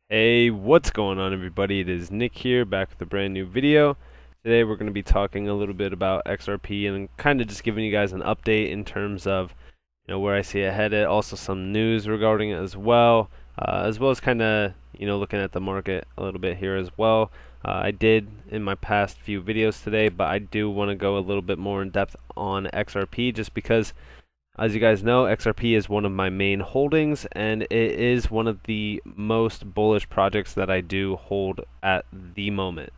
Hey, what's going on everybody? It is Nick here, back with a brand new video. Today we're going to be talking a little bit about XRP and kind of just giving you guys an update in terms of where I see it headed, also some news regarding it as well as kind of looking at the market a little bit here as well. I did in my past few videos today, but I do want to go a little bit more in depth on XRP just because, as you guys know, XRP is one of my main holdings, and it is one of the most bullish projects that I do hold at the moment.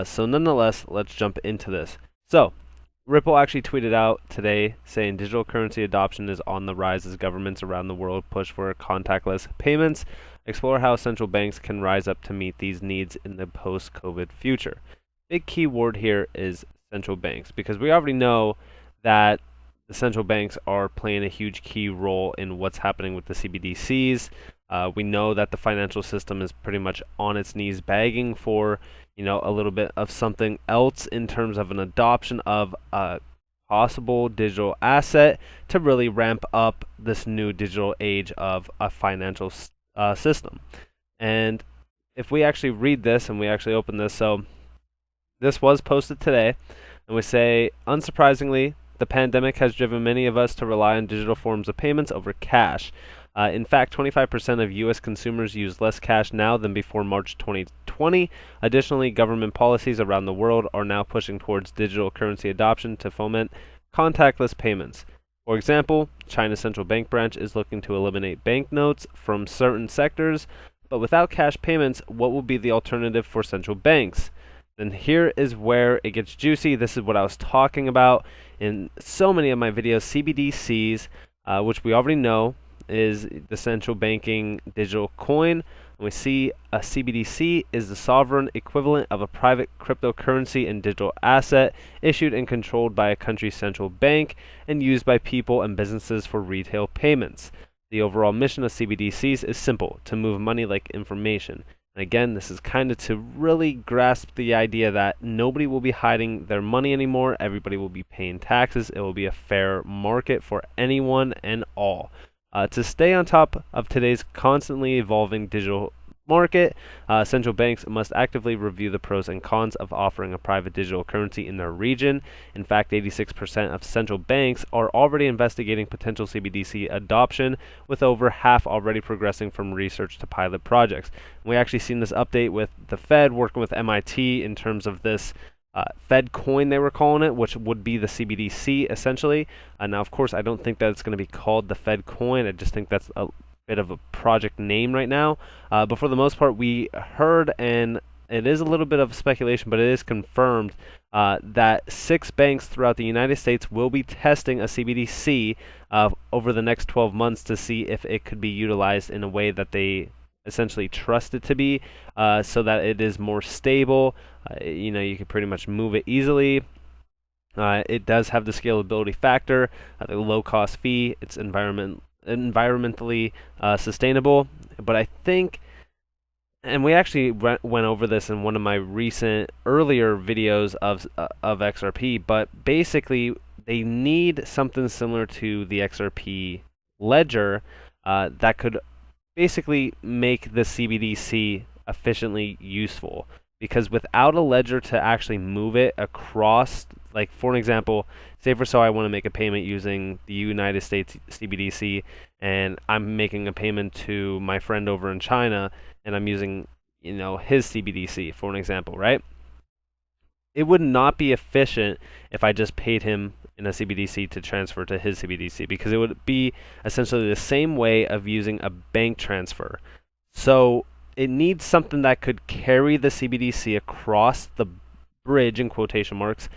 So nonetheless, let's jump into this. So, Ripple actually tweeted out today saying digital currency adoption is on the rise as governments around the world push for contactless payments. Explore how central banks can rise up to meet these needs in the post-COVID future. Big key word here is central banks, because we already know that the central banks are playing a huge key role in what's happening with the CBDCs. We know that the financial system is pretty much on its knees begging for, a little bit of something else in terms of an adoption of a possible digital asset to really ramp up this new digital age of a financial system. And if we actually read this and we actually open this, so this was posted today, and we say, unsurprisingly, the pandemic has driven many of us to rely on digital forms of payments over cash. In fact, 25% of U.S. consumers use less cash now than before March 2020. Additionally, government policies around the world are now pushing towards digital currency adoption to foment contactless payments. For example, China's central bank branch is looking to eliminate banknotes from certain sectors, but without cash payments, what will be the alternative for central banks? Then here is where it gets juicy. This is what I was talking about in so many of my videos. CBDCs, which we already know is the central banking digital coin. And we see a CBDC is the sovereign equivalent of a private cryptocurrency and digital asset issued and controlled by a country's central bank and used by people and businesses for retail payments. The overall mission of CBDCs is simple: to move money like information. And again, this is kind of to really grasp the idea that nobody will be hiding their money anymore. Everybody will be paying taxes. It will be a fair market for anyone and all. To stay on top of today's constantly evolving digital market, central banks must actively review the pros and cons of offering a private digital currency in their region. In fact, 86% of central banks are already investigating potential CBDC adoption, with over half already progressing from research to pilot projects. We actually seen this update with the Fed working with MIT in terms of this Fed coin, they were calling it, which would be the CBDC essentially. Now, of course, I don't think that it's going to be called the Fed coin. I just think that's a bit of a project name right now. But for the most part, we heard, and it is a little bit of speculation, but it is confirmed that 6 banks throughout the United States will be testing a CBDC over the next 12 months to see if it could be utilized in a way that they essentially trust it to be, so that it is more stable. You can pretty much move it easily. It does have the scalability factor, the low cost fee. It's environmentally sustainable. But I think, and we actually went over this in one of my earlier videos of XRP, but basically they need something similar to the XRP ledger that could basically make the CBDC efficiently useful. Because without a ledger to actually move it across, like for an example, say for so I want to make a payment using the United States CBDC, and I'm making a payment to my friend over in China, and I'm using, his CBDC for an example, right? It would not be efficient if I just paid him in a CBDC to transfer to his CBDC, because it would be essentially the same way of using a bank transfer. So it needs something that could carry the CBDC across the bridge, in quotation marks,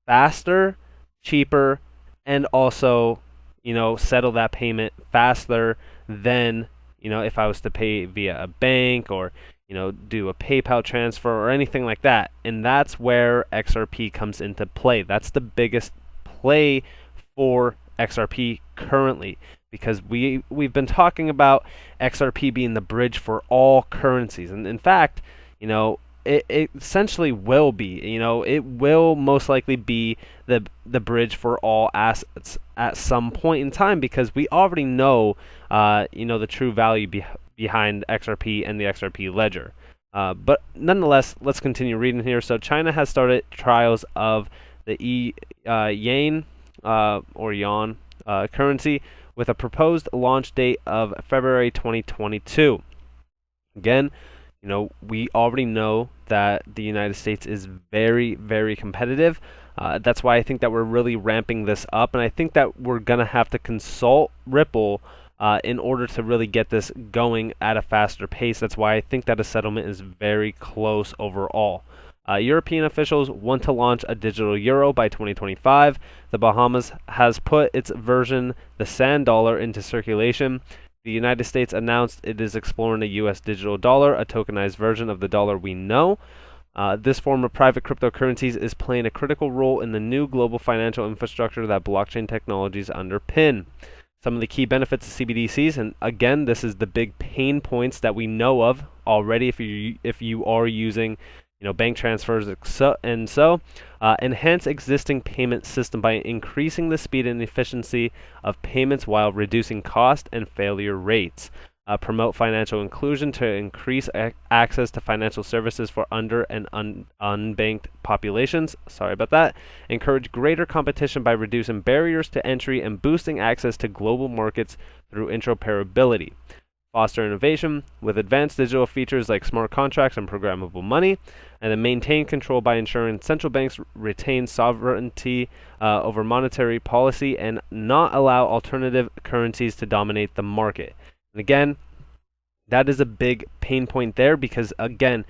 faster, cheaper, and also, settle that payment faster than, if I was to pay via a bank or, do a PayPal transfer or anything like that. And that's where XRP comes into play. That's the biggest play for XRP currently, because we've been talking about XRP being the bridge for all currencies. And in fact, it essentially will be. It will most likely be the bridge for all assets at some point in time, because we already know, the true value behind XRP and the XRP ledger. But nonetheless, let's continue reading here. So China has started trials of the yuan or yuan currency with a proposed launch date of February 2022. Again, we already know that the United States is very, very competitive. That's why I think that we're really ramping this up, and I think that we're going to have to consult Ripple in order to really get this going at a faster pace. That's why I think that a settlement is very close overall. European officials want to launch a digital euro by 2025. The Bahamas has put its version, the sand dollar, into circulation. The United States announced it is exploring a U.S. digital dollar, a tokenized version of the dollar we know. This form of private cryptocurrencies is playing a critical role in the new global financial infrastructure that blockchain technologies underpin. Some of the key benefits of CBDCs, and again, this is the big pain points that we know of already if you are using bank transfers enhance existing payment system by increasing the speed and efficiency of payments while reducing cost and failure rates. Promote financial inclusion to increase access to financial services for under and unbanked populations. Sorry about that. Encourage greater competition by reducing barriers to entry and boosting access to global markets through interoperability. Foster innovation with advanced digital features like smart contracts and programmable money, and then maintain control by ensuring central banks retain sovereignty over monetary policy and not allow alternative currencies to dominate the market. And again, that is a big pain point there because, again,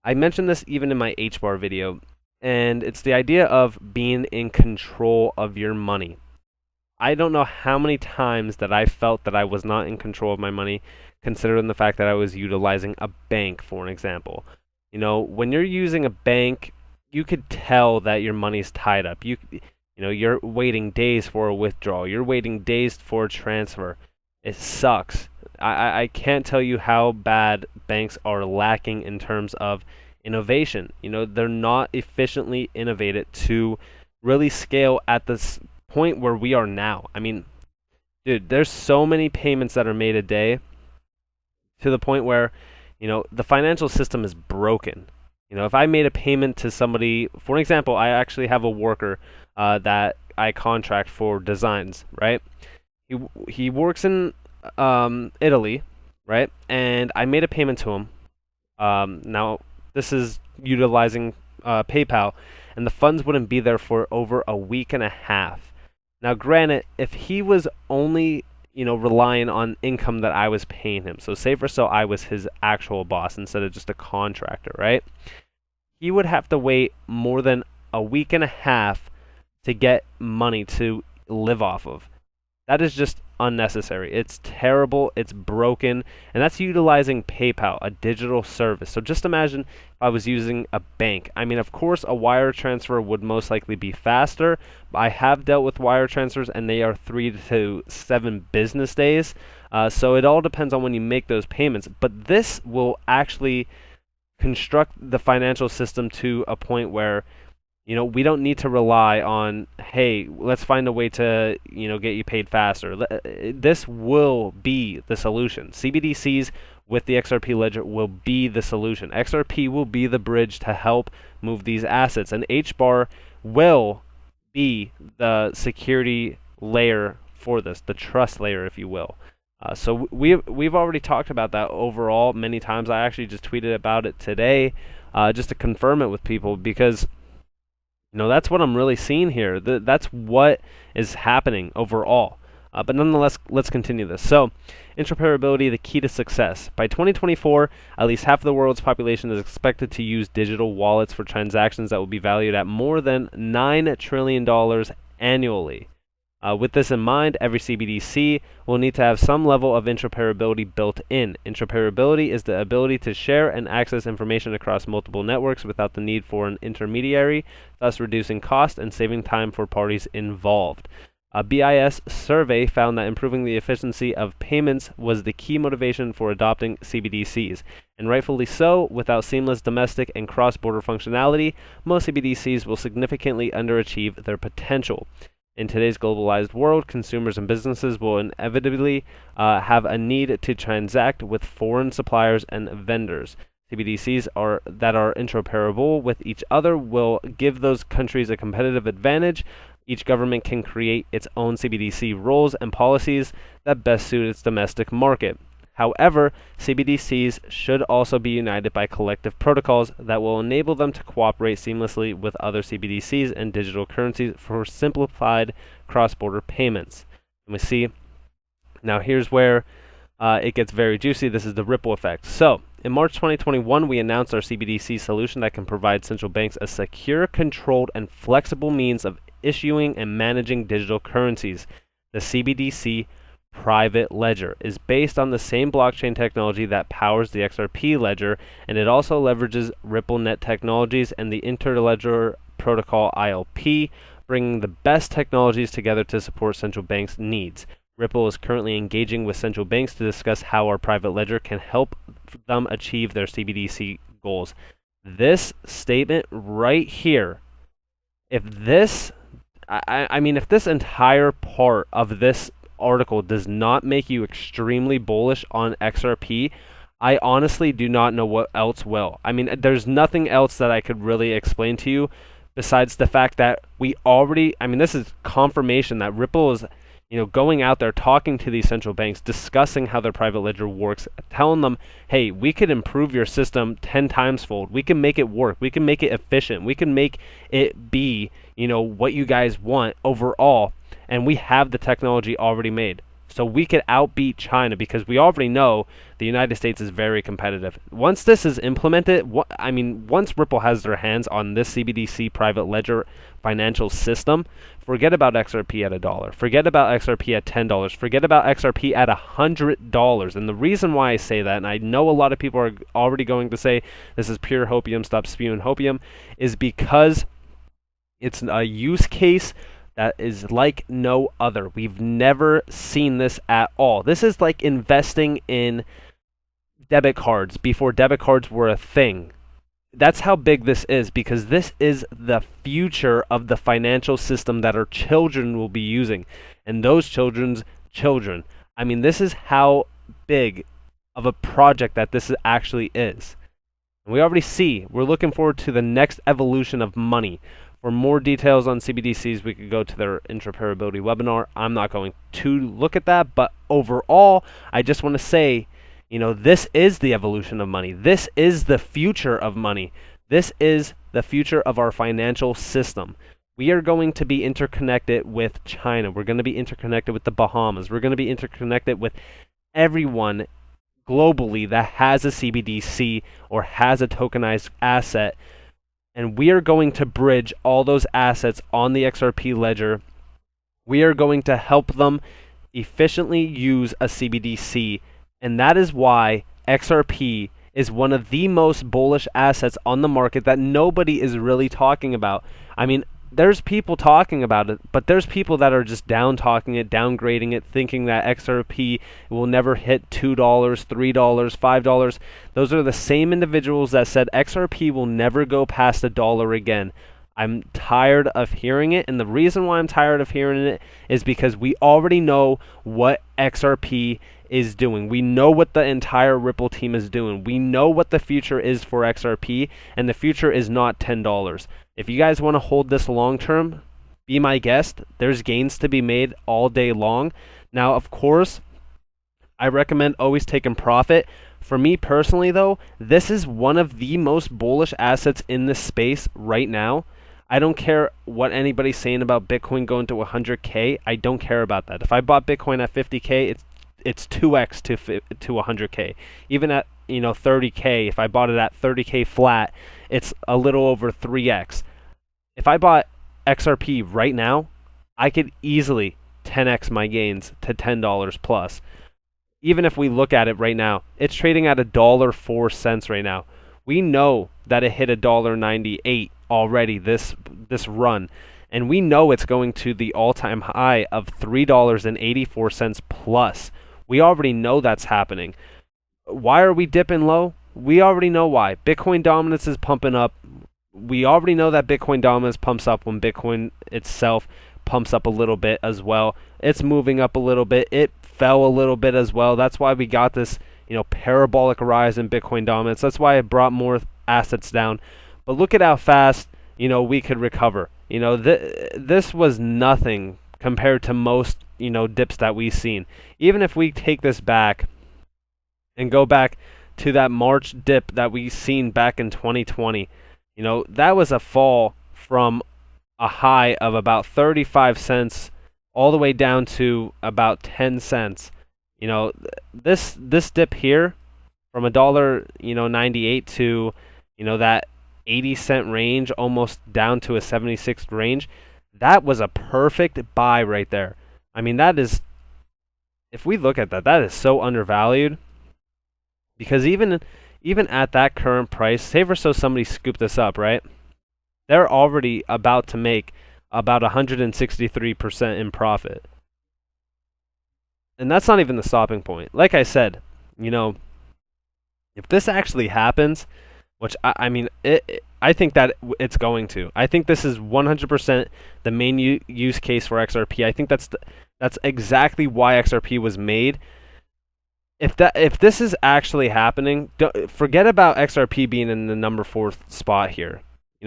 I mentioned this even in my HBAR video, and it's the idea of being in control of your money. I don't know how many times that I felt that I was not in control of my money, considering the fact that I was utilizing a bank, for an example. When you're using a bank, you could tell that your money's tied up. You're waiting days for a withdrawal. You're waiting days for a transfer. It sucks. I can't tell you how bad banks are lacking in terms of innovation. They're not efficiently innovated to really scale at this point where we are now. I mean, dude, there's so many payments that are made a day to the point where, the financial system is broken. If I made a payment to somebody, for example, I actually have a worker that I contract for designs, right? He works in Italy, right? And I made a payment to him. Now, this is utilizing PayPal, and the funds wouldn't be there for over a week and a half. Now, granted, if he was only, relying on income that I was paying him, so say for so I was his actual boss instead of just a contractor, right? He would have to wait more than a week and a half to get money to live off of. That is just unnecessary. It's terrible. It's broken. And that's utilizing PayPal, a digital service. So just imagine if I was using a bank. I mean, of course, a wire transfer would most likely be faster. I have dealt with wire transfers, and they are 3 to 7 business days. So it all depends on when you make those payments. But this will actually construct the financial system to a point where we don't need to rely on, hey, let's find a way to, get you paid faster. This will be the solution. CBDCs with the XRP ledger will be the solution. XRP will be the bridge to help move these assets, and HBAR will be the security layer for this, the trust layer, if you will. So we've already talked about that overall many times. I actually just tweeted about it today, just to confirm it with people, because that's what I'm really seeing here. That's what is happening overall. But nonetheless, let's continue this. So, interoperability, the key to success. By 2024, at least half of the world's population is expected to use digital wallets for transactions that will be valued at more than $9 trillion annually. With this in mind, every CBDC will need to have some level of interoperability built in. Interoperability is the ability to share and access information across multiple networks without the need for an intermediary, thus reducing cost and saving time for parties involved. A BIS survey found that improving the efficiency of payments was the key motivation for adopting CBDCs. And rightfully so, without seamless domestic and cross-border functionality, most CBDCs will significantly underachieve their potential. In today's globalized world, consumers and businesses will inevitably have a need to transact with foreign suppliers and vendors. CBDCs that are interoperable with each other will give those countries a competitive advantage. Each government can create its own CBDC rules and policies that best suit its domestic market. However, CBDCs should also be united by collective protocols that will enable them to cooperate seamlessly with other CBDCs and digital currencies for simplified cross-border payments. And we see, now here's where it gets very juicy. This is the ripple effect. So, in March 2021, we announced our CBDC solution that can provide central banks a secure, controlled, and flexible means of issuing and managing digital currencies. The CBDC private ledger is based on the same blockchain technology that powers the XRP ledger, and it also leverages RippleNet technologies and the Interledger Protocol ILP, bringing the best technologies together to support central banks' needs. Ripple is currently engaging with central banks to discuss how our private ledger can help them achieve their CBDC goals. This statement right here, if this entire part of this article does not make you extremely bullish on XRP, I honestly do not know what else will. I mean, there's nothing else that I could really explain to you besides the fact that this is confirmation that Ripple is, going out there talking to these central banks, discussing how their private ledger works, telling them, hey, we could improve your system 10 times fold. We can make it work. We can make it efficient. We can make it be, what you guys want overall. And we have the technology already made. So we could outbeat China because we already know the United States is very competitive. Once this is implemented, once Ripple has their hands on this CBDC private ledger financial system, forget about XRP at $1. Forget about XRP at $10. Forget about XRP at $100. And the reason why I say that, and I know a lot of people are already going to say this is pure hopium, stop spewing hopium, is because it's a use case that is like no other. We've never seen this at all. This is like investing in debit cards before debit cards were a thing. That's how big this is, because this is the future of the financial system that our children will be using, and those children's children. This is how big of a project that this actually is. And we already see, we're looking forward to the next evolution of money. For more details on CBDCs, we could go to their Interpretability webinar. I'm not going to look at that, but overall, I just want to say, this is the evolution of money. This is the future of money. This is the future of our financial system. We are going to be interconnected with China. We're going to be interconnected with the Bahamas. We're going to be interconnected with everyone globally that has a CBDC or has a tokenized asset. And we are going to bridge all those assets on the XRP ledger. We are going to help them efficiently use a CBDC. And that is why XRP is one of the most bullish assets on the market that nobody is really talking about. There's people talking about it, but there's people that are just talking it, downgrading it, thinking that XRP will never hit $2, $3, $5. Those are the same individuals that said XRP will never go past $1 again. I'm tired of hearing it, and the reason why I'm tired of hearing it is because we already know what XRP is doing. We know what the entire Ripple team is doing. We know what the future is for XRP, and the future is not $10. If you guys want to hold this long term, be my guest. There's gains to be made all day long. Now, of course, I recommend always taking profit. For me personally, though, this is one of the most bullish assets in this space right now. I don't care what anybody's saying about Bitcoin going to 100K. I don't care about that. If I bought Bitcoin at 50K, it's 2x to 100K. Even at 30K, if I bought it at 30K flat, it's a little over 3x. If I bought XRP right now, I could easily 10x my gains to $10 plus. Even if we look at it right now, it's trading at $1.04 right now. We know that it hit $1.98 already this run, and we know it's going to the all-time high of $3.84 plus. We already know that's happening. Why are we dipping low? We already know why. Bitcoin dominance is pumping up. We already know that Bitcoin dominance pumps up when Bitcoin itself pumps up a little bit as well. It's moving up a little bit. It fell a little bit as well. That's why we got this, parabolic rise in Bitcoin dominance. That's why it brought more assets down. But look at how fast, we could recover. This was nothing compared to most, dips that we've seen. Even if we take this back and go back to that March dip that we seen back in 2020, that was a fall from a high of about 35 cents all the way down to about 10 cents. This dip here from $1.98 to, that 80-cent range, almost down to a 76 range, that was a perfect buy right there. I mean, that is, if we look at that, that is so undervalued, because even at that current price, say for so somebody scooped this up, right? They're already about to make about 163% in profit. And that's not even the stopping point. Like I said, if this actually happens, which I think that it's going to. I think this is 100% the main use case for XRP. I think that's exactly why XRP was made. If this is actually happening, forget about XRP being in the number 4 spot here.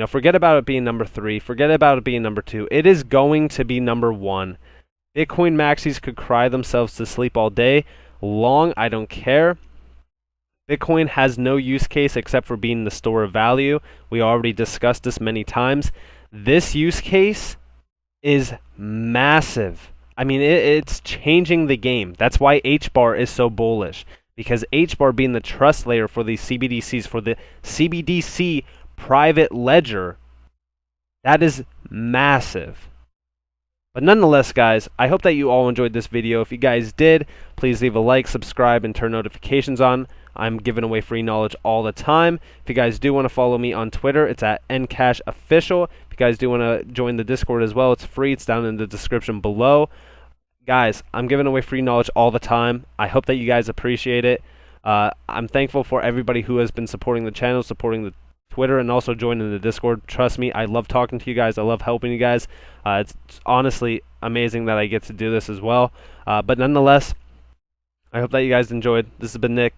Forget about it being number 3. Forget about it being number 2. It is going to be number 1. Bitcoin maxis could cry themselves to sleep all day long. I don't care. Bitcoin has no use case except for being the store of value. We already discussed this many times. This use case is massive. I mean, it's changing the game. That's why HBAR is so bullish, because HBAR being the trust layer for these CBDCs, for the CBDC private ledger, that is massive. But nonetheless, guys, I hope that you all enjoyed this video. If you guys did, please leave a like, subscribe, and turn notifications on. I'm giving away free knowledge all the time. If you guys do want to follow me on Twitter, it's at NCashOfficial. If you guys do want to join the Discord as well, it's free. It's down in the description below. Guys, I'm giving away free knowledge all the time. I hope that you guys appreciate it. I'm thankful for everybody who has been supporting the channel, supporting the Twitter, and also joining the Discord. Trust me, I love talking to you guys. I love helping you guys. It's honestly amazing that I get to do this as well. But nonetheless, I hope that you guys enjoyed. This has been Nick.